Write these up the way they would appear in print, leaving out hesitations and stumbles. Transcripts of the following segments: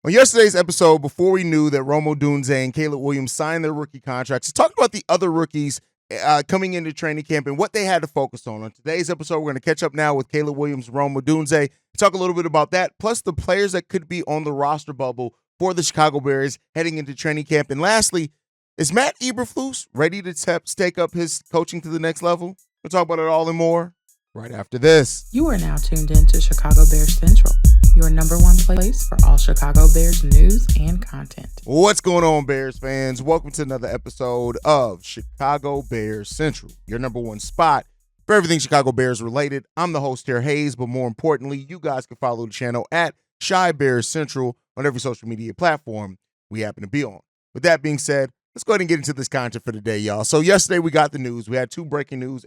On yesterday's episode, before we knew that Rome Odunze and Caleb Williams signed their rookie contracts, we talked about the other rookies coming into training camp and what they had to focus on. On today's episode, we're going to catch up now with Caleb Williams, Rome Odunze, talk a little bit about that, plus the players that could be on the roster bubble for the Chicago Bears heading into training camp. And lastly, is Matt Eberflus ready to take up his coaching to the next level? We'll talk about it all and more right after this. You are now tuned in to Chicago Bears Central, your number one place for all Chicago Bears news and content. What's going on, Bears fans? Welcome to another episode of Chicago Bears Central, your number one spot for everything Chicago Bears related. I'm the host here, Haize, but more importantly, you guys can follow the channel at Chi Bears Central on every social media platform we happen to be on. With that being said, let's go ahead and get into this content for today, y'all. So yesterday we got the news. We had two breaking news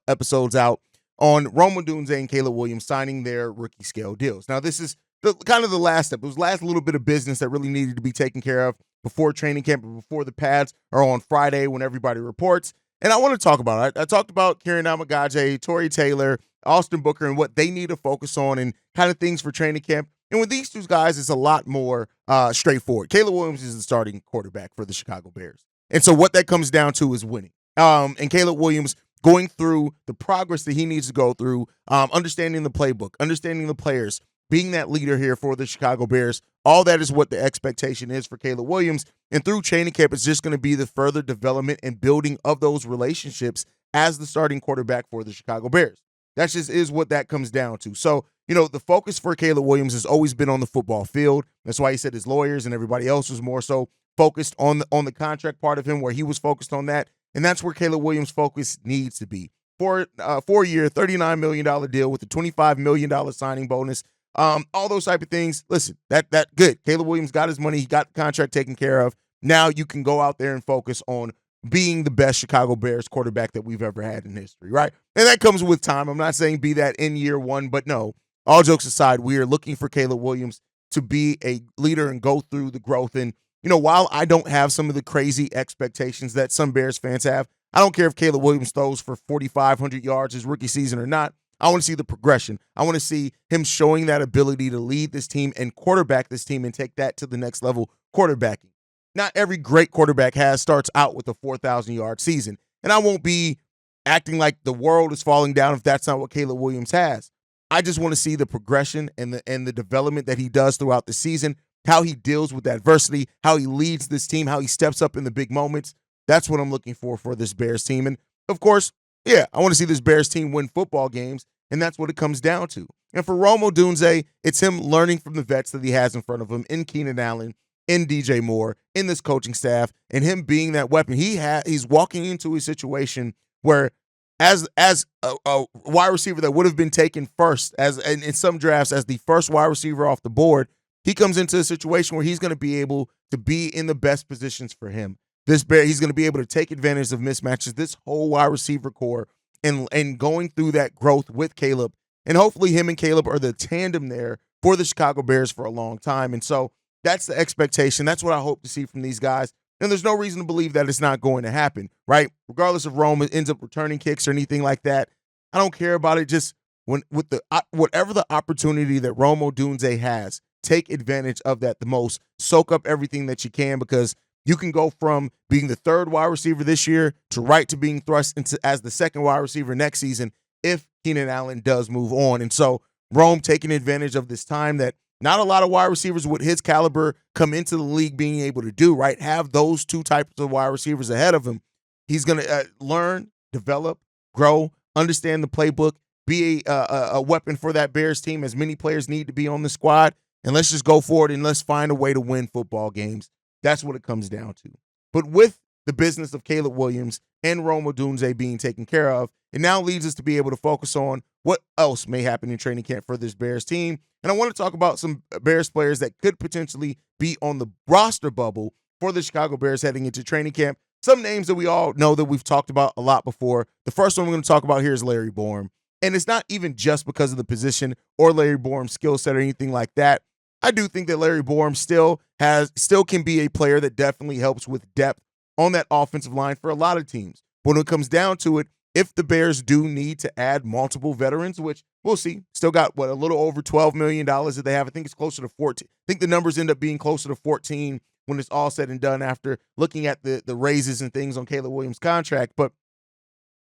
episodes out on Rome Odunze and Caleb Williams signing their rookie scale deals. Now, this is kind of the last step. It was the last little bit of business that really needed to be taken care of before training camp and before the pads are on Friday when everybody reports. And I want to talk about it. I talked about Kieran Amagaje, Torrey Taylor, Austin Booker, and what they need to focus on and kind of things for training camp. And with these two guys, it's a lot more straightforward. Caleb Williams is the starting quarterback for the Chicago Bears. And so what that comes down to is winning. And Caleb Williams going through the progress that he needs to go through, understanding the playbook, understanding the players, being that leader here for the Chicago Bears. All that is what the expectation is for Caleb Williams. And through training camp, it's just going to be the further development and building of those relationships as the starting quarterback for the Chicago Bears. That just is what that comes down to. So, the focus for Caleb Williams has always been on the football field. That's why he said his lawyers and everybody else was more so focused on the contract part of him, where he was focused on that. And that's where Caleb Williams' focus needs to be. For a 4-year, $39 million deal with a $25 million signing bonus, all those type of things. Listen, that good. Caleb Williams got his money. He got the contract taken care of. Now you can go out there and focus on being the best Chicago Bears quarterback that we've ever had in history, right? And that comes with time. I'm not saying be that in year one, but no, all jokes aside, we are looking for Caleb Williams to be a leader and go through the growth. And while I don't have some of the crazy expectations that some Bears fans have, I don't care if Caleb Williams throws for 4,500 yards his rookie season or not. I want to see the progression. I want to see him showing that ability to lead this team and quarterback this team and take that to the next level quarterbacking. Not every great quarterback starts out with a 4,000-yard season. And I won't be acting like the world is falling down if that's not what Caleb Williams has. I just want to see the progression and the development that he does throughout the season, how he deals with adversity, how he leads this team, how he steps up in the big moments. That's what I'm looking for this Bears team. And, of course, I want to see this Bears team win football games, and that's what it comes down to. And for Rome Odunze, it's him learning from the vets that he has in front of him in Keenan Allen, in DJ Moore, in this coaching staff, and him being that weapon. He's walking into a situation where as a wide receiver that would have been taken first in some drafts as the first wide receiver off the board, he comes into a situation where he's going to be able to be in the best positions for him. He's going to be able to take advantage of mismatches, this whole wide receiver core, and going through that growth with Caleb. And hopefully him and Caleb are the tandem there for the Chicago Bears for a long time. And so that's the expectation. That's what I hope to see from these guys. And there's no reason to believe that it's not going to happen, right? Regardless if Rome ends up returning kicks or anything like that, I don't care about it. Just whatever the opportunity that Rome Odunze has, take advantage of that the most. Soak up everything that you can, because you can go from being the third wide receiver this year to being thrust into as the second wide receiver next season if Keenan Allen does move on. And so Rome taking advantage of this time that not a lot of wide receivers with his caliber come into the league being able to do, right? Have those two types of wide receivers ahead of him. He's going to learn, develop, grow, understand the playbook, be a weapon for that Bears team, as many players need to be on the squad. And let's just go forward and let's find a way to win football games. That's what it comes down to. But with the business of Caleb Williams and Rome Odunze being taken care of, it now leads us to be able to focus on what else may happen in training camp for this Bears team. And I want to talk about some Bears players that could potentially be on the roster bubble for the Chicago Bears heading into training camp. Some names that we all know that we've talked about a lot before. The first one we're going to talk about here is Larry Borom. And it's not even just because of the position or Larry Borom's skill set or anything like that. I do think that Larry Borom still can be a player that definitely helps with depth on that offensive line for a lot of teams. But when it comes down to it, if the Bears do need to add multiple veterans, which we'll see, still got a little over $12 million that they have. I think it's closer to 14. I think the numbers end up being closer to 14 when it's all said and done after looking at the raises and things on Caleb Williams' contract. But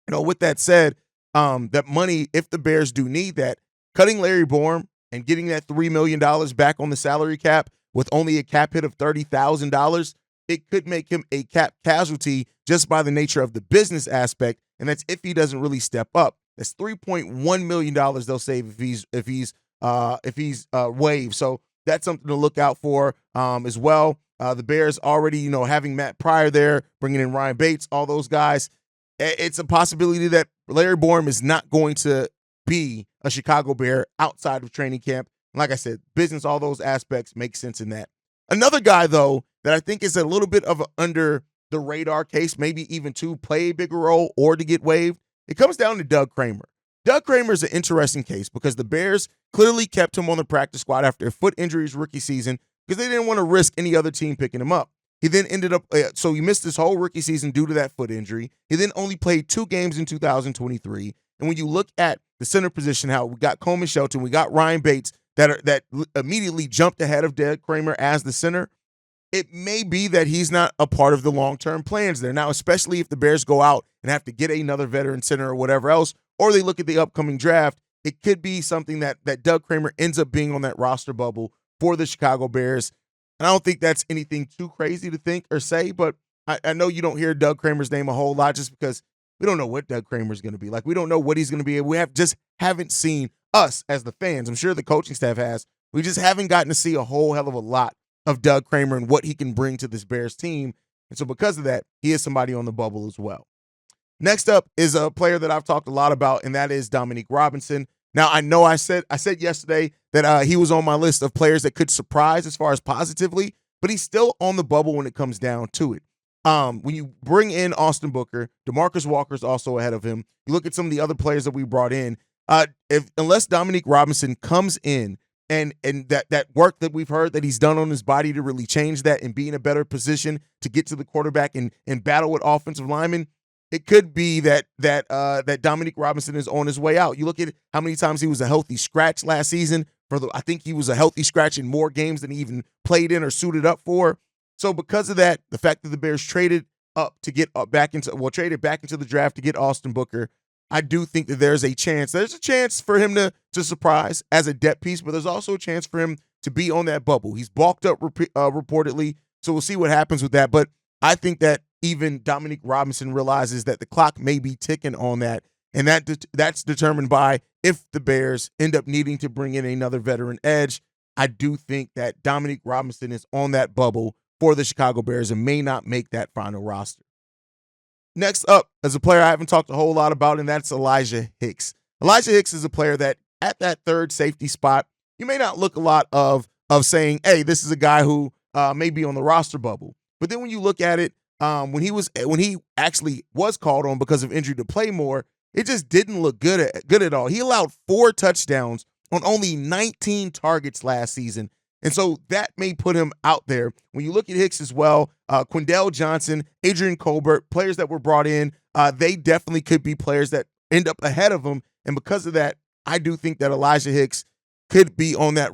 with that said, that money, if the Bears do need that, cutting Larry Borom and getting that $3 million back on the salary cap with only a cap hit of $30,000, it could make him a cap casualty just by the nature of the business aspect, and that's if he doesn't really step up. That's $3.1 million they'll save if he's waived. So that's something to look out for as well. The Bears already, having Matt Pryor there, bringing in Ryan Bates, all those guys. It's a possibility that Larry Borom is not going to be a Chicago Bear outside of training camp. Like I said, business, all those aspects make sense in that. Another guy, though, that I think is a little bit of an under the radar case, maybe even to play a bigger role or to get waived, it comes down to Doug Kramer. Doug Kramer is an interesting case because the Bears clearly kept him on the practice squad after a foot injury his rookie season because they didn't want to risk any other team picking him up. He then ended up, so he missed his whole rookie season due to that foot injury. He then only played 2 games in 2023. And when you look at the center position, how we got Coleman Shelton, we got Ryan Bates that immediately jumped ahead of Doug Kramer as the center, it may be that he's not a part of the long-term plans there. Now, especially if the Bears go out and have to get another veteran center or whatever else, or they look at the upcoming draft, it could be something that Doug Kramer ends up being on that roster bubble for the Chicago Bears. And I don't think that's anything too crazy to think or say, but I know you don't hear Doug Kramer's name a whole lot just because we don't know what Doug Kramer's going to be like. We don't know what he's going to be. We haven't seen us as the fans. I'm sure the coaching staff has. We just haven't gotten to see a whole hell of a lot of Doug Kramer and what he can bring to this Bears team. And so because of that, he is somebody on the bubble as well. Next up is a player that I've talked a lot about, and that is Dominique Robinson. Now, I know I said yesterday that he was on my list of players that could surprise as far as positively, but he's still on the bubble when it comes down to it. When you bring in Austin Booker, DeMarcus Walker's also ahead of him. You look at some of the other players that we brought in. Unless Dominique Robinson comes in and that work that we've heard that he's done on his body to really change that and be in a better position to get to the quarterback and battle with offensive linemen, it could be that Dominique Robinson is on his way out. You look at how many times he was a healthy scratch last season. I think he was a healthy scratch in more games than he even played in or suited up for. So because of that, the fact that the Bears traded up to get traded back into the draft to get Austin Booker, I do think that there's a chance. There's a chance for him to surprise as a depth piece, but there's also a chance for him to be on that bubble. He's bulked up reportedly, so we'll see what happens with that. But I think that even Dominique Robinson realizes that the clock may be ticking on that, and that's determined by if the Bears end up needing to bring in another veteran edge. I do think that Dominique Robinson is on that bubble for the Chicago Bears and may not make that final roster. Next up is a player I haven't talked a whole lot about, and that's Elijah Hicks. Elijah Hicks is a player that at that third safety spot, you may not look a lot of saying, hey, this is a guy who may be on the roster bubble. But then when you look at it, when he actually was called on because of injury to play more, it just didn't look good at all. He allowed 4 touchdowns on only 19 targets last season. And so that may put him out there. When you look at Hicks as well, Quindell Johnson, Adrian Colbert, players that were brought in, they definitely could be players that end up ahead of him. And because of that, I do think that Elijah Hicks could be on that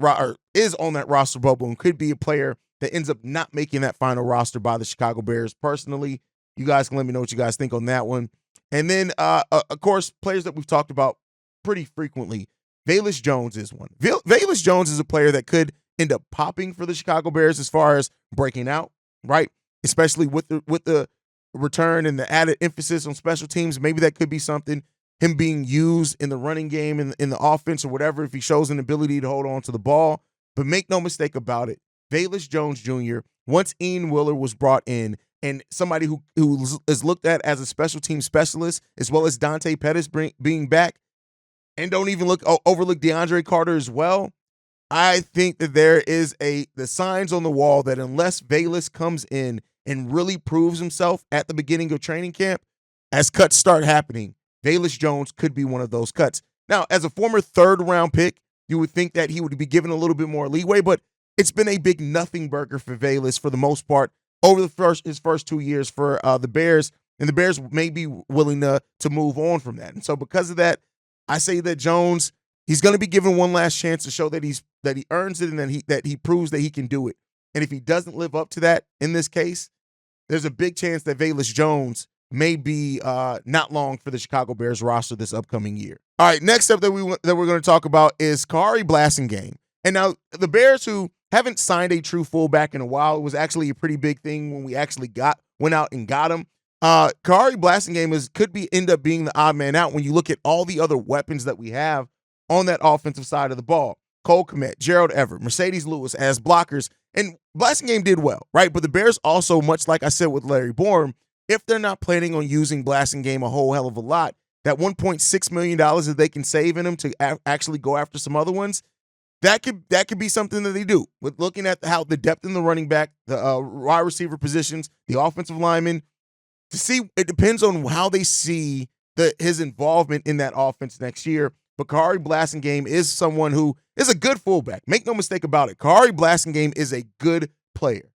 is on that roster bubble and could be a player that ends up not making that final roster by the Chicago Bears. Personally, you guys can let me know what you guys think on that one. And then, of course, players that we've talked about pretty frequently. Velus Jones is one. Velus Jones is a player that could end up popping for the Chicago Bears as far as breaking out, right? Especially with the return and the added emphasis on special teams. Maybe that could be something, him being used in the running game in the offense or whatever, if he shows an ability to hold on to the ball. But make no mistake about it, Velus Jones Jr., once Ian Wheeler was brought in, and somebody who is looked at as a special team specialist, as well as Dante Pettis being back, and don't even overlook DeAndre Carter as well, I think that there is the signs on the wall that unless Velus comes in and really proves himself at the beginning of training camp, as cuts start happening, Velus Jones could be one of those cuts. Now, as a former third-round pick, you would think that he would be given a little bit more leeway, but it's been a big nothing burger for Velus for the most part over his first 2 years for the Bears. And the Bears may be willing to move on from that. And so because of that, I say that Jones, he's going to be given one last chance to show that he earns it and that he proves that he can do it. And if he doesn't live up to that in this case, there's a big chance that Velus Jones may be not long for the Chicago Bears roster this upcoming year. All right, next up that we're going to talk about is Khari Blasingame. And now the Bears, who haven't signed a true fullback in a while, it was actually a pretty big thing when we actually went out and got him. Khari Blasingame could end up being the odd man out when you look at all the other weapons that we have on that offensive side of the ball. Cole Kmet, Gerald Everett, Mercedes Lewis as blockers, and Blasingame did well, right? But the Bears also, much like I said with Larry Borom, if they're not planning on using Blasingame a whole hell of a lot, that $1.6 million that they can save in him to actually go after some other ones, that could be something that they do. With looking at how the depth in the running back, the wide receiver positions, the offensive linemen, to see, it depends on how they see his involvement in that offense next year. But Khari Blasingame is someone who is a good fullback. Make no mistake about it. Khari Blasingame is a good player.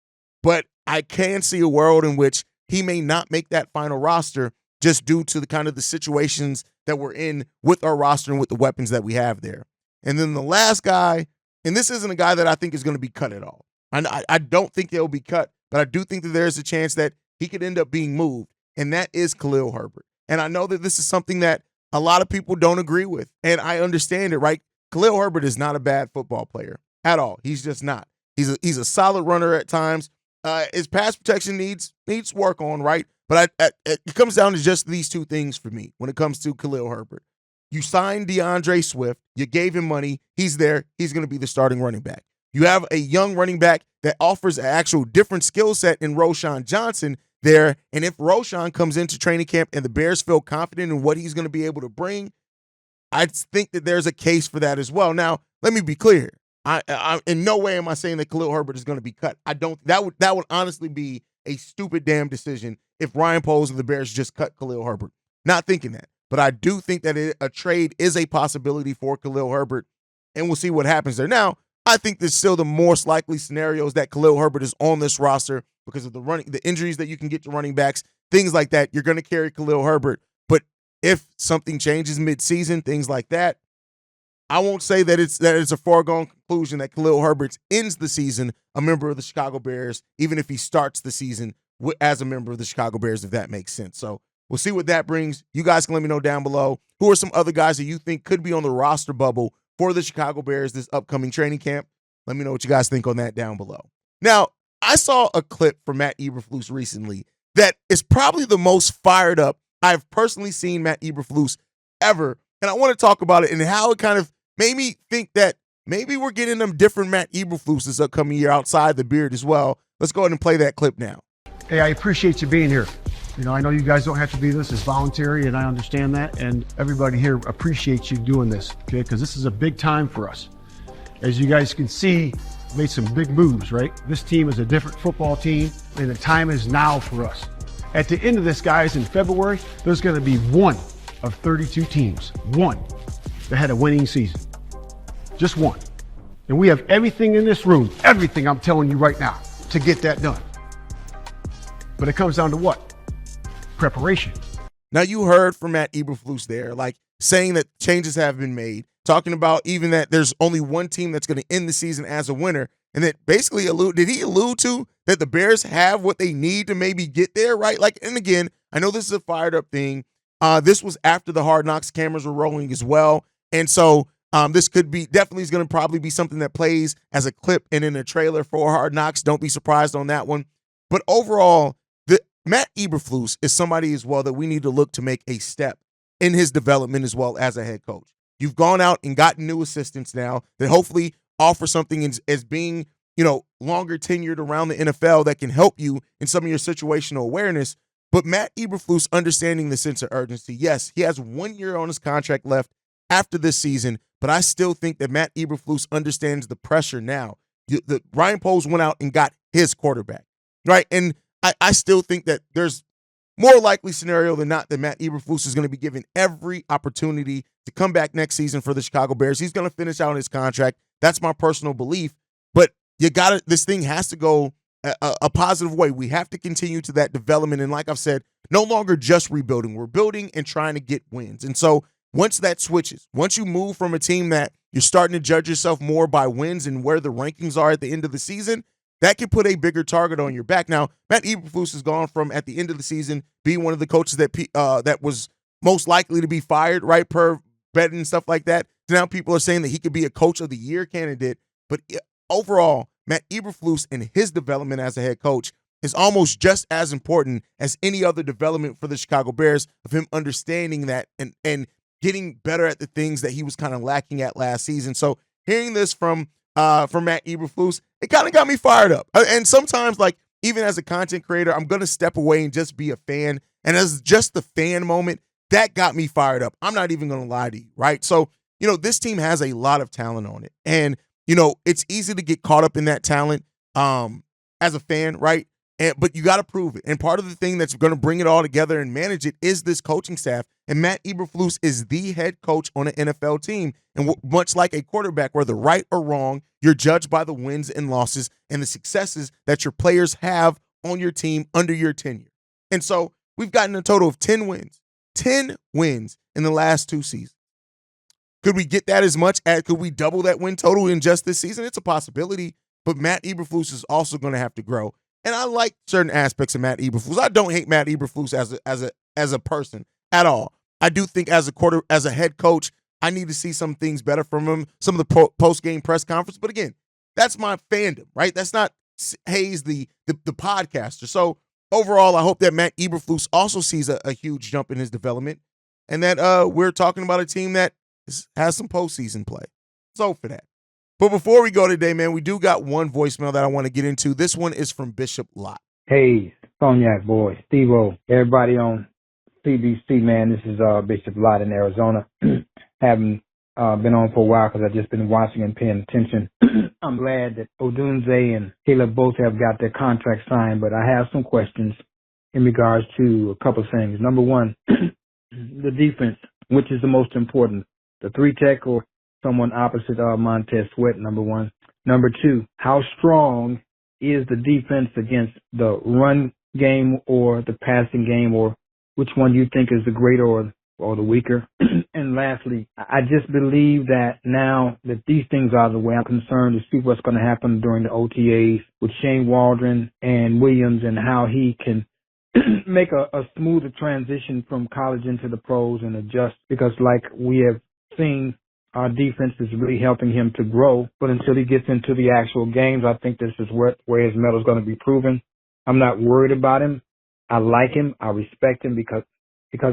But I can see a world in which he may not make that final roster just due to the kind of the situations that we're in with our roster and with the weapons that we have there. And then the last guy, and this isn't a guy that I think is going to be cut at all. I don't think he'll be cut, but I do think that there's a chance that he could end up being moved, and that is Khalil Herbert. And I know that this is something that a lot of people don't agree with, and I understand it, right? Khalil Herbert is not a bad football player at all. He's just not. He's a solid runner at times. His pass protection needs work on, right? But it comes down to just these two things for me when it comes to Khalil Herbert. You signed DeAndre Swift. You gave him money. He's there. He's going to be the starting running back. You have a young running back that offers an actual different skill set in Roschon Johnson there. And if Roschon comes into training camp and the Bears feel confident in what he's going to be able to bring, I think that there's a case for that as well. Now, let me be clear. I in no way am I saying that Khalil Herbert is going to be cut. I don't. That would honestly be a stupid damn decision if Ryan Poles and the Bears just cut Khalil Herbert. Not thinking that. But I do think that a trade is a possibility for Khalil Herbert, and we'll see what happens there. Now, I think there's still the most likely scenarios that Khalil Herbert is on this roster because of the injuries that you can get to running backs, things like that. You're going to carry Khalil Herbert. But if something changes midseason, things like that, I won't say that it's a foregone conclusion that Khalil Herbert ends the season a member of the Chicago Bears, even if he starts the season as a member of the Chicago Bears, if that makes sense. So we'll see what that brings. You guys can let me know down below who are some other guys that you think could be on the roster bubble for the Chicago Bears this upcoming training camp. Let me know what you guys think on that down below. Now, I saw a clip from Matt Eberflus recently that is probably the most fired up I've personally seen Matt Eberflus ever. And I want to talk about it and how it kind of made me think that maybe we're getting them different Matt Eberflus this upcoming year outside the beard as well. Let's go ahead and play that clip now. Hey, I appreciate you being here. You know, I know you guys don't have to be this. It's voluntary, and I understand that. And everybody here appreciates you doing this, okay? Because this is a big time for us. As you guys can see, made some big moves, right? This team is a different football team, and the time is now for us. At the end of this, guys, in February, there's going to be one of 32 teams, one that had a winning season. Just one. And we have everything in this room, everything I'm telling you right now, to get that done. But it comes down to what? Preparation. Now, you heard from Matt Eberflus there, like saying that changes have been made, talking about even that there's only one team that's going to end the season as a winner, and that basically did he allude to that the Bears have what they need to maybe get there, right? Like, and again, I know this is a fired up thing. This was after the Hard Knocks cameras were rolling as well, and so this could be definitely is going to probably be something that plays as a clip and in a trailer for Hard Knocks. Don't be surprised on that one. But overall, Matt Eberflus is somebody as well that we need to look to make a step in his development as well as a head coach. You've gone out and gotten new assistants now that hopefully offer something as being, longer tenured around the NFL that can help you in some of your situational awareness. But Matt Eberflus understanding the sense of urgency. Yes, he has 1 year on his contract left after this season, but I still think that Matt Eberflus understands the pressure now. Ryan Poles went out and got his quarterback, right? And I still think that there's more likely scenario than not that Matt Eberflus is going to be given every opportunity to come back next season for the Chicago Bears. He's going to finish out his contract. That's my personal belief. But this thing has to go a positive way. We have to continue to that development. And like I've said, no longer just rebuilding. We're building and trying to get wins. And so once that switches, once you move from a team that you're starting to judge yourself more by wins and where the rankings are at the end of the season, that can put a bigger target on your back. Now, Matt Eberflus has gone from at the end of the season being one of the coaches that was most likely to be fired, right, per betting and stuff like that. So now people are saying that he could be a coach of the year candidate. But overall, Matt Eberflus and his development as a head coach is almost just as important as any other development for the Chicago Bears, of him understanding that and getting better at the things that he was kind of lacking at last season. So hearing this from Matt Eberflus, it kind of got me fired up. And sometimes, like, even as a content creator, I'm going to step away and just be a fan. And as just the fan moment, that got me fired up. I'm not even going to lie to you, right? So, this team has a lot of talent on it. And, it's easy to get caught up in that talent as a fan, right? But you got to prove it. And part of the thing that's going to bring it all together and manage it is this coaching staff. And Matt Eberflus is the head coach on an NFL team. And much like a quarterback, whether right or wrong, you're judged by the wins and losses and the successes that your players have on your team under your tenure. And so we've gotten a total of 10 wins. 10 wins in the last 2 seasons. Could we get that as much as, could we double that win total in just this season? It's a possibility, but Matt Eberflus is also going to have to grow. And I like certain aspects of Matt Eberflus. I don't hate Matt Eberflus as a person at all. I do think as a head coach, I need to see some things better from him, some of the post-game press conference. But again, that's my fandom, right? That's not Haize, the podcaster. So overall, I hope that Matt Eberflus also sees a huge jump in his development, and that we're talking about a team that has some postseason play. So for that. But before we go today, man, we do got one voicemail that I want to get into. This one is from Bishop Lott. Hey, Cognac boy, Steve-O, everybody on CBC, man. This is Bishop Lott in Arizona. Haven't been on for a while because I've just been watching and paying attention. I'm glad that Odunze and Caleb both have got their contract signed, but I have some questions in regards to a couple of things. Number one, the defense, which is the most important, the 3-tech or someone opposite Montez Sweat, number one. Number two, how strong is the defense against the run game or the passing game, or which one you think is the greater or the weaker? And lastly, I just believe that now that these things are the way, I'm concerned to see what's going to happen during the OTAs with Shane Waldron and Williams and how he can make a smoother transition from college into the pros and adjust, because like we have seen, our defense is really helping him to grow. But until he gets into the actual games, I think this is where his metal is going to be proven. I'm not worried about him. I like him. I respect him because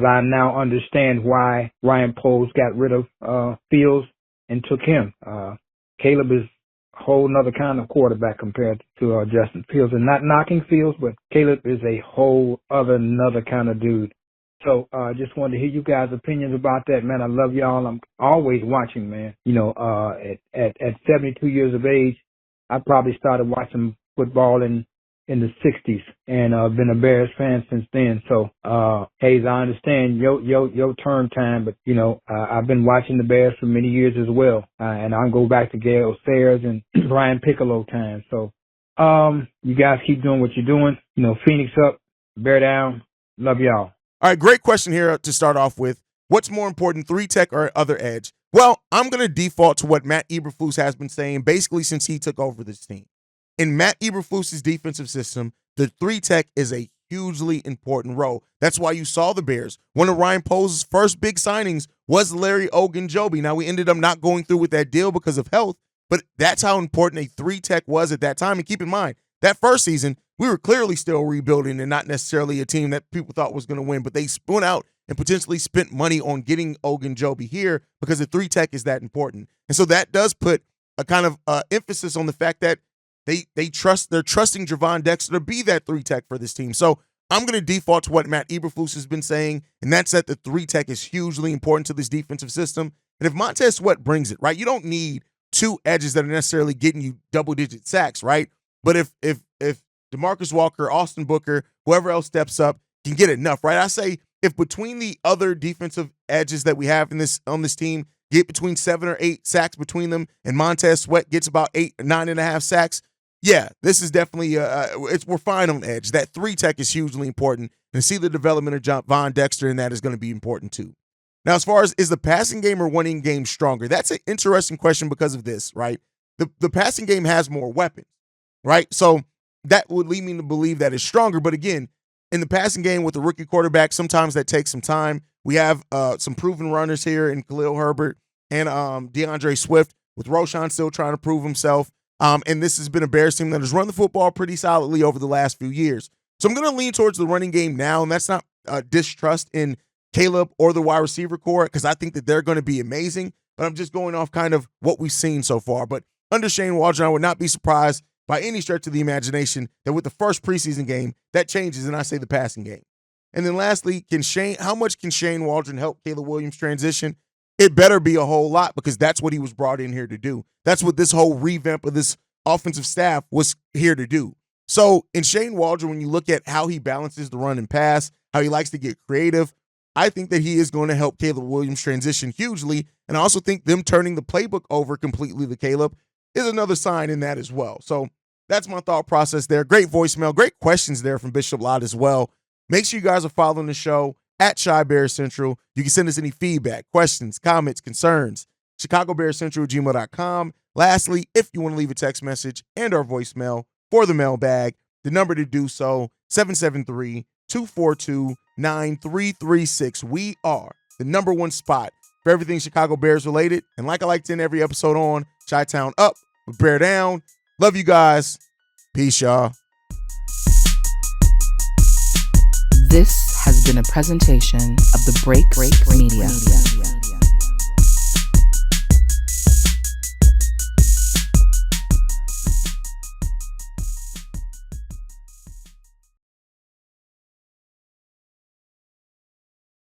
I now understand why Ryan Poles got rid of Fields and took him. Caleb is a whole nother kind of quarterback compared to Justin Fields. And not knocking Fields, but Caleb is a whole another kind of dude. So just wanted to hear you guys' opinions about that, man. I love y'all. I'm always watching, man. At 72 years of age, I probably started watching football in the 60s, and I've been a Bears fan since then. So, Haize, I understand your turn time, but, I've been watching the Bears for many years as well. And I'll go back to Gale Sayers and Brian Piccolo time. So, you guys keep doing what you're doing. Phoenix up, Bear down. Love y'all. All right, great question here to start off with. What's more important, 3-tech or other edge? Well, I'm going to default to what Matt Eberflus has been saying basically since he took over this team. In Matt Eberflus's defensive system, the 3-tech is a hugely important role. That's why you saw the Bears. One of Ryan Poles' first big signings was Larry Ogunjobi. Now, we ended up not going through with that deal because of health, but that's how important a 3-tech was at that time. And keep in mind, that first season, we were clearly still rebuilding and not necessarily a team that people thought was going to win, but they spun out and potentially spent money on getting Ogunjobi here because the 3-tech is that important. And so that does put a kind of emphasis on the fact that they're trusting Javon Dexter to be that 3-tech for this team. So I'm going to default to what Matt Eberflus has been saying, and that's that the 3-tech is hugely important to this defensive system. And if Montez Sweat brings it, right, you don't need 2 edges that are necessarily getting you double-digit sacks, right? But if DeMarcus Walker, Austin Booker, whoever else steps up can get enough, right? I say if between the other defensive edges that we have on this team get between 7 or 8 sacks between them, and Montez Sweat gets about 8 or 9.5 sacks, yeah, this is definitely we're fine on edge. That 3 tech is hugely important, and to see the development of Von Dexter in that is going to be important too. Now, as far as is the passing game or running game stronger, that's an interesting question because of this, right? The passing game has more weapons, right? So that would lead me to believe that it's stronger. But again, in the passing game with the rookie quarterback, sometimes that takes some time. We have some proven runners here in Khalil Herbert and DeAndre Swift, with Roshan still trying to prove himself. And this has been a Bears team that has run the football pretty solidly over the last few years. So I'm going to lean towards the running game now, and that's not distrust in Caleb or the wide receiver core, because I think that they're going to be amazing, but I'm just going off kind of what we've seen so far. But under Shane Waldron, I would not be surprised by any stretch of the imagination that with the first preseason game, that changes, and I say the passing game. And then lastly, how much can Shane Waldron help Caleb Williams transition? It better be a whole lot, because that's what he was brought in here to do. That's what this whole revamp of this offensive staff was here to do. So in Shane Waldron, when you look at how he balances the run and pass, how he likes to get creative, I think that he is going to help Caleb Williams transition hugely. And I also think them turning the playbook over completely to Caleb is another sign in that as well. So that's my thought process there. Great voicemail, great questions there from Bishop Lott as well. Make sure you guys are following the show at Chi Bears Central. You can send us any feedback, questions, comments, concerns, ChicagoBearsCentral@gmail.com. Lastly, if you want to leave a text message and our voicemail for the mailbag, the number to do so, 773-242-9336. We are the number one spot for everything Chicago Bears related. And like I like to end every episode on, Chi-Town up, but Bear down. Love you guys. Peace, y'all. This has been a presentation of the Break Media.